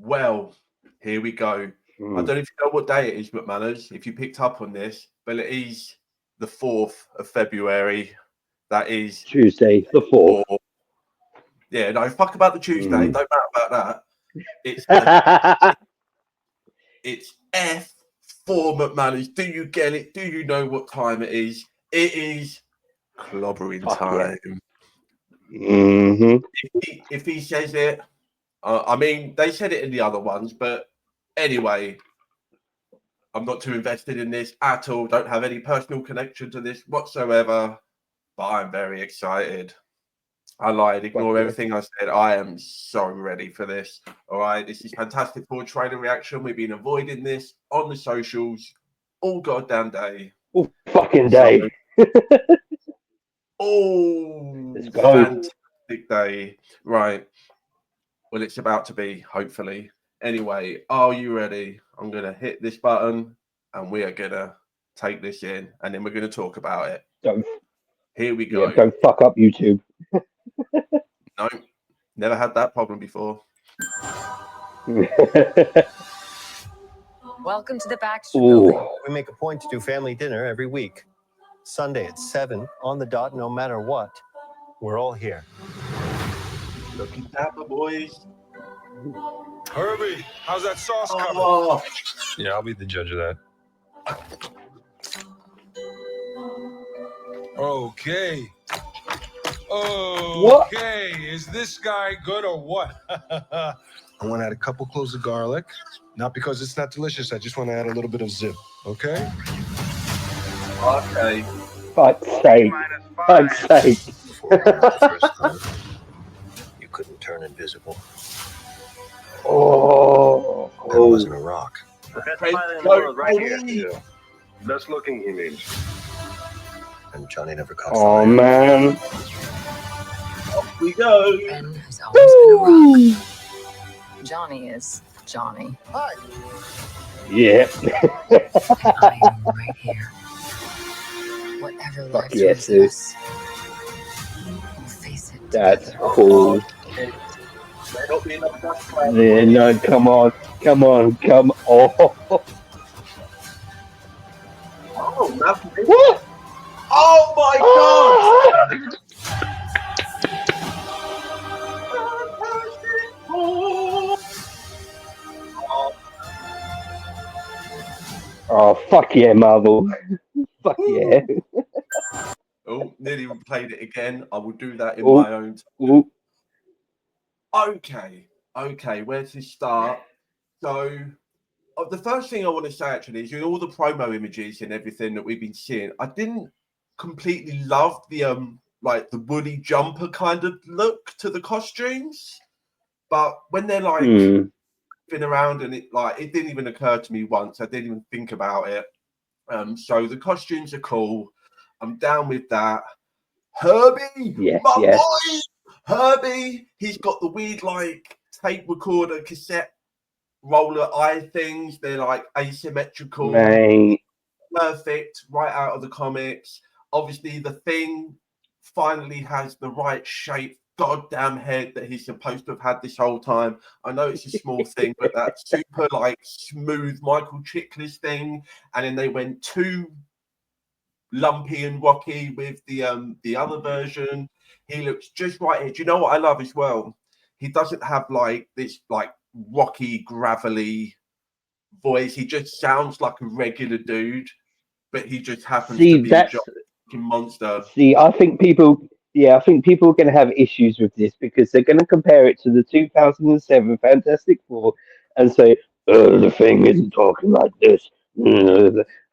Well, here we go. I don't know if you know what day it is, McManus, if you picked up on this, but it is the 4th of February. That is Tuesday, the 4th. Yeah, no, fuck about the Tuesday. Don't matter about that. It's F4 McManus. Do you get it? Do you know what time it is? It is clobbering time. Yeah. If he says it, I mean, they said it in the other ones, but anyway, I'm not too invested in this at all. Don't have any personal connection to this whatsoever, but I'm very excited. I lied. Ignore everything I said. I am so ready for this. All right. This is Fantastic Four trailer reaction. We've been avoiding this on the socials all goddamn day. All fucking day. Oh, go. Fantastic day. Right. Well, it's about to be, hopefully. Anyway, are you ready? I'm going to hit this button and we are going to take this in and then we're going to talk about it. Here we go. Yeah, don't fuck up YouTube. No, never had that problem before. Welcome to the Baxter Building. We make a point to do family dinner every week. Sunday at 7 on the dot, no matter what. We're all here. Looking dapper, boys. Herbie, how's that sauce coming? Yeah, I'll be the judge of that. Okay. Okay, is this guy good or what? I want to add a couple cloves of garlic. Not because it's not delicious, I just want to add a little bit of zip, okay? Okay. Fuck's sake. Fuck's sake. You couldn't turn invisible. Oh. That wasn't a rock. The best pilot in the world right here. Yeah. Best looking, he means. And Johnny never caught Oh, fire. man. Off we go. Ben has always been a rock. Johnny is Johnny. Hi. Yeah. I am right here. Whatever life yes, throws at us, we'll face it. That's cool. Yeah, no, come on. Come on. Come on. Oh, what? Oh my god! Oh, fuck yeah, Marvel. Fuck yeah. Oh, nearly played it again. I will do that in my own time. Okay, where to start? So, the first thing I want to say actually is, all the promo images and everything that we've been seeing, I didn't completely love the like the woolly jumper kind of look to the costumes, but when they're like been around and it didn't even occur to me once. I didn't even think about it. So the costumes are cool. I'm down with that. Herbie, boy, Herbie. He's got the weird like tape recorder, cassette roller eye things. They're like asymmetrical. Mate. Perfect, right out of the comics. Obviously, the Thing finally has the right shape, goddamn head that he's supposed to have had this whole time. I know it's a small thing, but that super like smooth Michael Chiklis thing, and then they went too lumpy and rocky with the other version. He looks just right here. Do you know what I love as well? He doesn't have like this like rocky, gravelly voice. He just sounds like a regular dude, but he just happens to be a monster. See, I think people are going to have issues with this because they're going to compare it to the 2007 Fantastic Four and say, "Oh, the Thing isn't talking like this."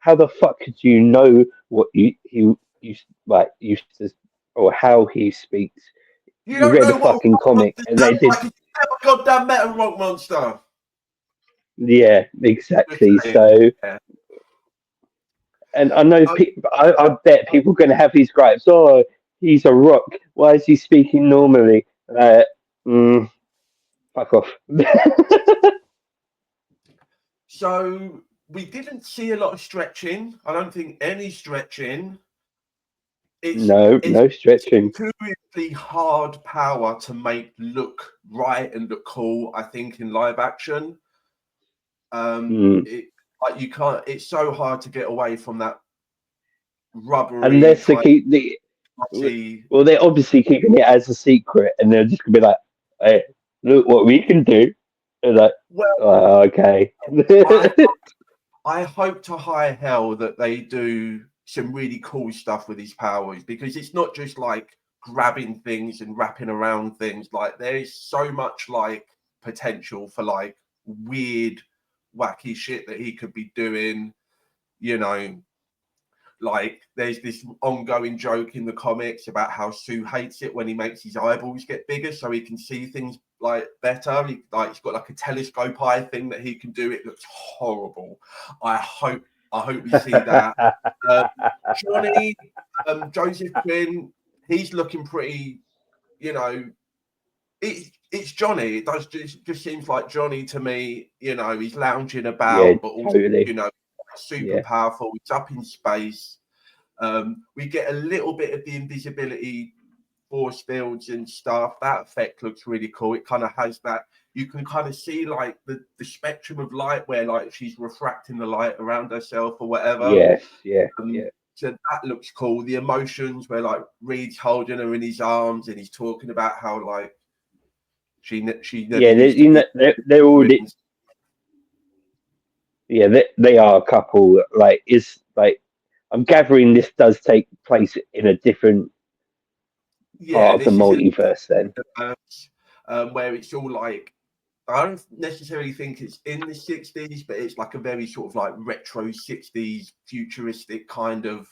How the fuck could you know what he used to, or how he speaks? You read the fucking comic, and they did. Goddamn metal rock monster. Yeah, exactly. So, and I know I bet people are going to have these gripes. Oh, he's a rock. Why is he speaking normally? Fuck off. So we didn't see a lot of stretching. I don't think any stretching. it's no stretching. seriously hard power to make look right and look cool. I think in live action, like you can't. It's so hard to get away from that rubbery. Unless they keep the well, they're obviously keeping it as a secret, and they're just gonna be like, "Hey, look what we can do." And like, well, okay. I hope to high hell that they do some really cool stuff with his powers, because it's not just like grabbing things and wrapping around things. Like there's so much like potential for like weird, wacky shit that he could be doing. You know, like there's this ongoing joke in the comics about how Sue hates it when he makes his eyeballs get bigger so he can see things like better. He's got like a telescope eye thing that he can do. It looks horrible. I hope we see that. Johnny, Joseph Quinn, he's looking pretty, you know, it's Johnny. It does just seems like Johnny to me. You know, he's lounging about, but also, you know, super powerful. He's up in space. We get a little bit of the invisibility force fields and stuff. That effect looks really cool. It kind of has that. You can kind of see like the spectrum of light where like she's refracting the light around herself or whatever. Yes, So that looks cool. The emotions where like Reed's holding her in his arms and he's talking about how like she they're already. Yeah, they are a couple. Like, it's like I'm gathering this does take place in a different part of the multiverse. Then, where it's all like, I don't necessarily think it's in the 60s, but it's like a very sort of like retro 60s futuristic kind of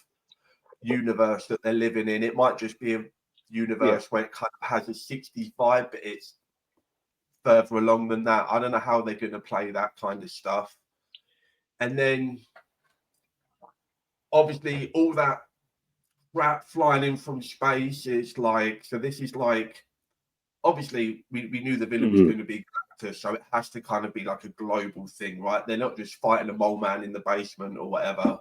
universe that they're living in. It might just be a universe where it kind of has a 60s vibe, but it's further along than that. I don't know how they're going to play that kind of stuff. And then obviously all that crap flying in from space is like, so this is like, obviously we knew the villain was going to be Galactus, so it has to kind of be like a global thing, right? They're not just fighting a mole man in the basement or whatever.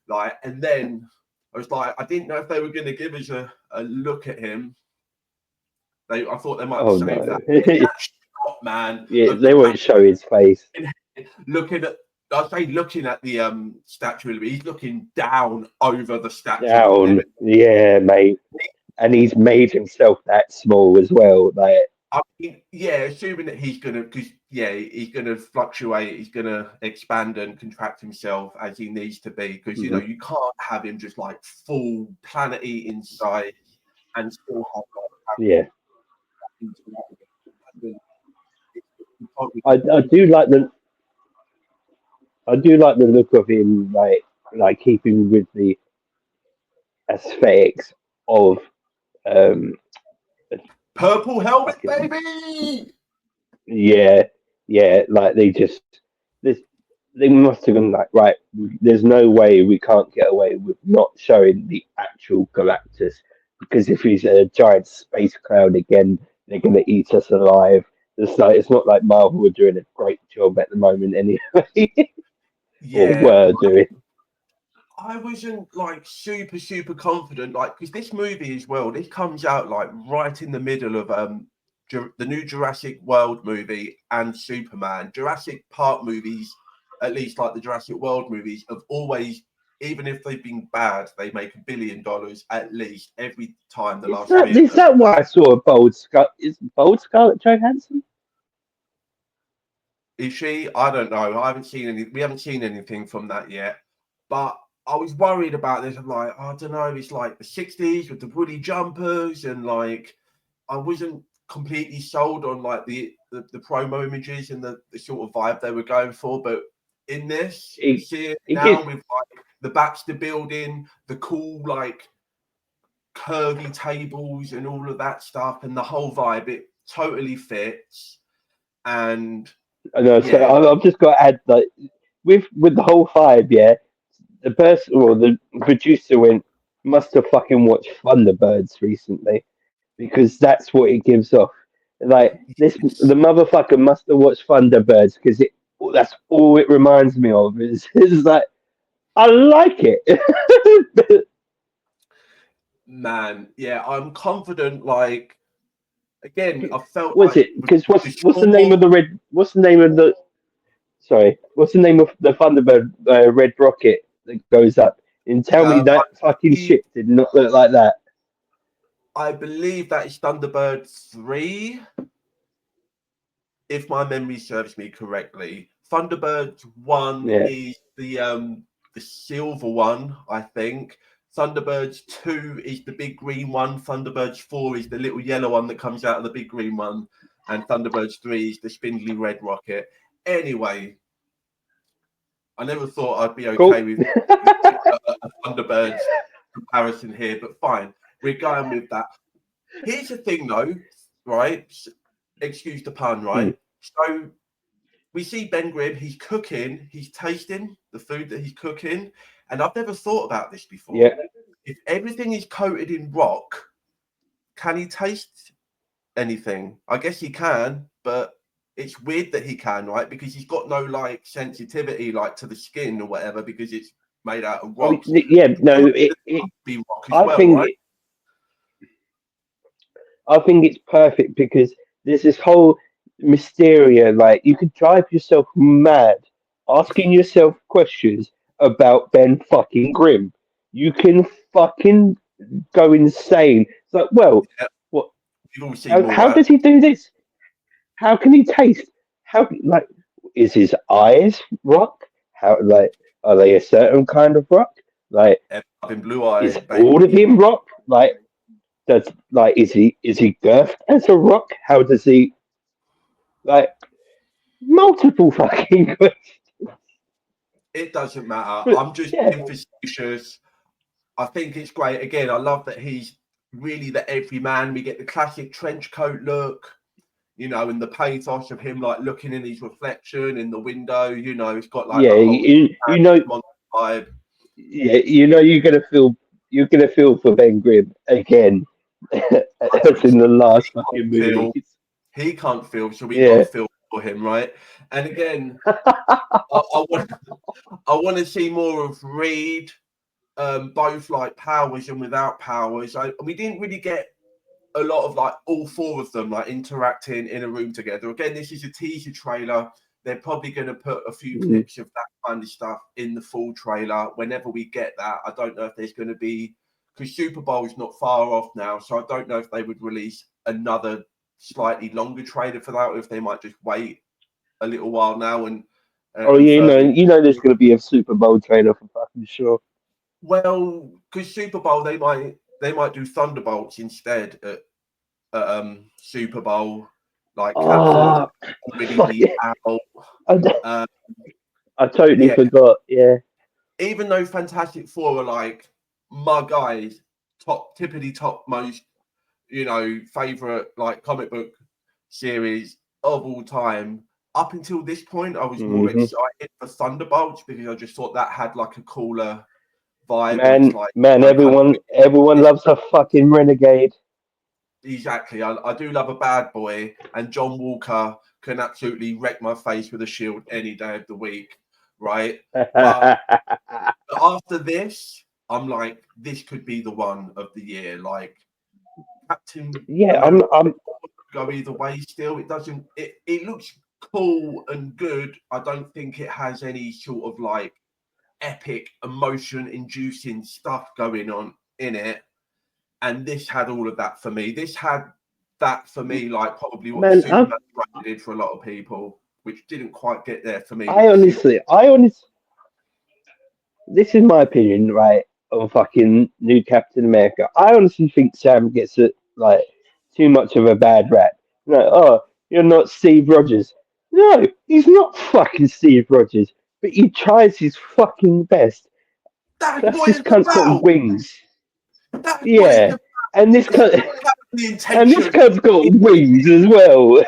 Like, and then I was like, I didn't know if they were going to give us a look at him. I thought they might save that shot, man. Yeah, they won't show his face. Looking at the Statue of Liberty, he's looking down over the Statue of Liberty. Yeah, mate. And he's made himself that small as well. Like, I mean, assuming that he's gonna fluctuate, he's gonna expand and contract himself as he needs to be, because you know you can't have him just like full planet-eating size and still have like, I do like the look of him, like keeping with the aesthetics of purple helmet, baby. Yeah, like they must have been like, right, there's no way we can't get away with not showing the actual Galactus, because if he's a giant space cloud again, they're gonna eat us alive. It's not like Marvel were doing a great job at the moment anyway. Or were doing. I wasn't like super confident, like, because this movie as well, this comes out like right in the middle of the new Jurassic World movie and Superman. Jurassic Park movies, at least like the Jurassic World movies, have always, even if they've been bad, they make $1 billion at least every time. Is that why I saw a bold Scarlett Johansson? Is she? I don't know. I haven't seen any. We haven't seen anything from that yet. But I was worried about this. I'm like, I don't know. It's like the 60s with the woolly jumpers, and like I wasn't completely sold on like the promo images and the sort of vibe they were going for. But in this, with like the Baxter Building, the cool like curvy tables and all of that stuff, and the whole vibe, it totally fits. And I know, so I've just got to add that with the whole vibe, the person or the producer must have fucking watched Thunderbirds recently, because that's what it gives off. Like the motherfucker must have watched Thunderbirds, because that's all it reminds me of. It's like, I like it. Man, yeah, I'm confident. Like again, I felt Was like it because with the what's the name of Shaw, the red? What's the name of the? Sorry, what's the name of the Thunderbird red rocket that goes up? And tell me I that fucking believe, ship did not look like that. I believe that is Thunderbird 3, if my memory serves me correctly. Thunderbird 1 Yeah, is the silver one, I think. Thunderbirds 2 is the big green one. Thunderbirds 4 is the little yellow one that comes out of the big green one. And Thunderbirds 3 is the spindly red rocket. Anyway, I never thought I'd be okay cool. with a Thunderbirds comparison here, but fine. We're going with that. Here's the thing, though, right? Excuse the pun, right? So we see Ben Grimm, he's cooking, he's tasting the food that he's cooking. And I've never thought about this before. Yeah. If everything is coated in rock, can he taste anything? I guess he can, but it's weird that he can, right? Because he's got no like sensitivity like to the skin or whatever because it's made out of Oh, rocks. yeah, no, It must be rock as I well, think right? I think it's perfect because there's this whole mysteria. Like you could drive yourself mad asking yourself questions about Ben fucking Grimm. You can fucking go insane. It's like, well, Yeah, what? we've all seen How Mallrats. does he do this? How can he taste? How like is his eyes rock? How like are they a certain kind of rock? Like Having blue eyes, is all of baby. him rock? Like does like is he girthed as a rock? How does he like multiple fucking questions? It doesn't matter. But I'm just yeah, being facetious. I think it's great. Again, I love that he's really the everyman. We get the classic trench coat look, you know, and the pathos of him like looking in his reflection in the window. You know, it's got like yeah, the whole you know, vibe. yeah, you know, you're gonna feel for Ben Grimm again, as in the last fucking movie. Feel he can't feel, so we got to Yeah. feel for him, right? And again, I want to see more of Reed, both like powers and without powers. We didn't really get a lot of like all four of them like interacting in a room together. Again, this is a teaser trailer. They're probably going to put a few Mm. clips of that kind of stuff in the full trailer whenever we get that. I don't know if there's going to be, because Super Bowl is not far off now, so I don't know if they would release another slightly longer trailer for that, or if they might just wait a little while now and Oh, and yeah, further. you know, there's gonna be a Super Bowl trailer for fucking sure. Well, because Super Bowl they might do Thunderbolts instead at Super Bowl, like Oh, already fuck be yeah. out. I, Um, I totally yeah, forgot. Yeah. even though Fantastic Four are like my guys, tippity top most, you know, favorite like comic book series of all time. Up until this point, I was more Hmm. excited for Thunderbolts because I just thought that had like a cooler vibe, and it's like Man, I'm kind of everyone loves a fucking renegade. exactly. I do love a bad boy, and John Walker can absolutely wreck my face with a shield any day of the week, right? But after this, I'm like, this could be the one of the year. Like Captain Yeah, America I'm go either way. Still, it doesn't. It looks cool and good. I don't think it has any sort of like epic emotion-inducing stuff going on in it. And this had all of that for me. This had that for me, like probably what man. Superman did for a lot of people, which didn't quite get there for me. I honestly, this is my opinion, right, on fucking new Captain America. I honestly think Sam gets it like too much of a bad rap. Like, oh, you're not Steve Rogers. No, he's not fucking Steve Rogers, but he tries his fucking best. That's Plus, what this it's cunt's got about. wings. That's what Yeah, it's about. and this It's cunt, not about the and this intention, cunt's got wings as well.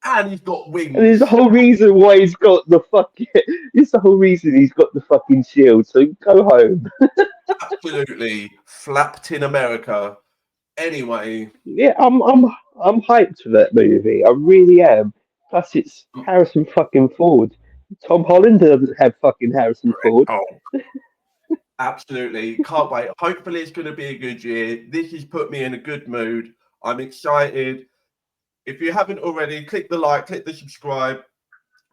and he's got And there's wings. the whole reason why he's got the fucking. It's the whole reason he's got the fucking shield. So go home. Absolutely flapped in America. Anyway, Yeah, I'm hyped for that movie. I really am. Plus, it's Harrison fucking Ford. Tom Holland doesn't have fucking Harrison Ford. oh, Absolutely. Can't wait. Hopefully it's going to be a good year. This has put me in a good mood. I'm excited. If you haven't already, click the like, click the subscribe.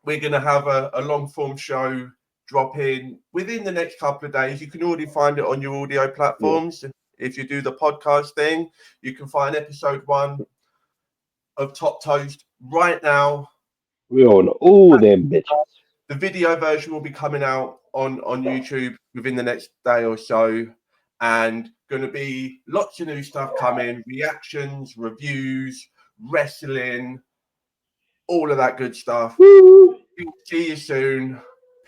We're going to have a long form show drop in within the next couple of days. You can already find it on your audio platforms. If you do the podcast thing, you can find episode 1 of Top Toast right now. We're on all them bitches. The video version will be coming out on YouTube within the next day or so, and going to be lots of new stuff coming, reactions, reviews, wrestling, all of that good stuff. Woo! See you soon.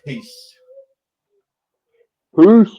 Peace. Peace.